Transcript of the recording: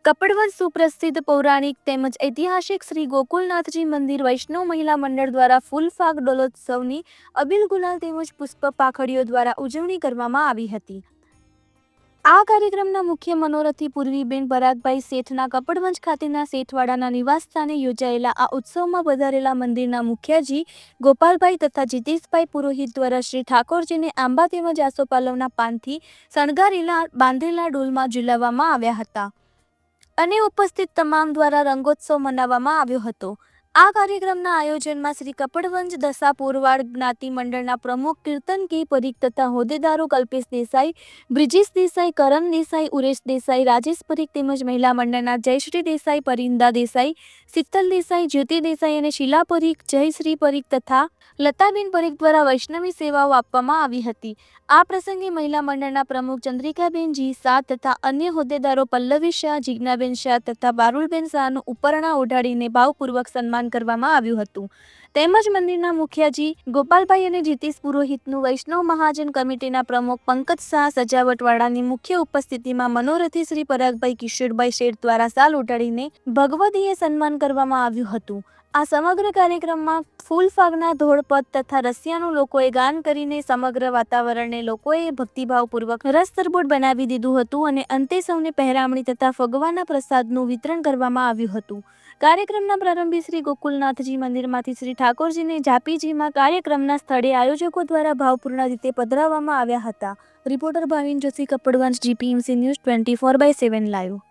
કપડવંજ સુપ્રસિદ્ધ પૌરાણિક તેમજ ઐતિહાસિક શ્રી ગોકુલનાથજી મંદિર વૈષ્ણવ મહિલા મંડળ દ્વારા ફૂલફાગ ડોલોત્સવની અબીલ ગુલાલ તેમજ પુષ્પ પાખડીઓ દ્વારા ઉજવણી કરવામાં આવી હતી। આ કાર્યક્રમના મુખ્ય મનોરથી પૂર્વીબેન પરાગભાઈ શેઠના કપડવંજ ખાતેના શેઠવાડાના નિવાસસ્થાને યોજાયેલા આ ઉત્સવમાં પધારેલા મંદિરના મુખ્યજી ગોપાલભાઈ તથા જીતેશભાઈ પુરોહિત દ્વારા શ્રી ઠાકોરજીને આંબા તેમજ આસોપાલવના પાનથી શણગારેલા બાંધેલા ડોલમાં ઝુલાવવામાં આવ્યા હતા અને ઉપસ્થિત તમામ દ્વારા રંગોત્સવ મનાવવામાં આવ્યો હતો। આ કાર્યક્રમના આયોજનમાં શ્રી કપડવંજ દશા પોરવાડ જ્ઞાતિ મંડળના પ્રમુખ કીર્તન કે પરીખ તથા હોદ્દેદારો કલ્પેશ દેસાઈ, બ્રિજેશ દેસાઈ, કરણ દેસાઈ, ઉરેશ દેસાઈ, રાજેશ પરીખ તેમજ મહિલા મંડળના જયશ્રી દેસાઈ, પરિંદા દેસાઈ, શીતલ દેસાઈ, જ્યોતિ દેસાઈ અને શીલા પરીખ, જયશ્રી પરીખ તથા લતાબેન પરીખ દ્વારા વૈષ્ણવી સેવાઓ આપવામાં આવી હતી। આ પ્રસંગે મહિલા મંડળના પ્રમુખ ચંદ્રિકાબેન જી શાહ તથા અન્ય હોદ્દેદારો પલ્લવી શાહ, જીજ્ઞાબેન શાહ તથા બારુલબેન શાહનું ઉપરણા ઓઢાડીને ભાવપૂર્વક સન્માન કરવામાં આવ્યું હતું તેમજ મંદિરના મુખ્યજી ગોપાલભાઈ અને જીતેશ પુરોહિતનું વૈષ્ણવ મહાજન કમિટીના પ્રમુખ પંકજ શાહ સજાવટવાળાની મુખ્ય ઉપસ્થિતિમાં મનોરથી શ્રી પરાગભાઈ કિશોરભાઈ શેઠ દ્વારા શાલ ઓઢાડીને ભગવદીય સન્માન કરવામાં આવ્યું હતું। આ સમગ્ર કાર્યક્રમમાં ફૂલફાગના ધોળપદ તથા રસિયાનું લોકોએ ગાન કરીને સમગ્ર વાતાવરણને લોકોએ ભક્તિભાવપૂર્વક રસતરબોળ બનાવી દીધું હતું અને અંતે સૌને પહેરામણી તથા ફગવાના પ્રસાદનું વિતરણ કરવામાં આવ્યું હતું। કાર્યક્રમના પ્રારંભે શ્રી ગોકુલનાથજી મંદિરમાંથી શ્રી ઠાકોરજીને ઝાપીજીમાં કાર્યક્રમના સ્થળે આયોજકો દ્વારા ભાવપૂર્ણ રીતે પધરાવવામાં આવ્યા હતા। Reporter Bhavin Joshi, Kapadvanj, GPMC news 24/7 live.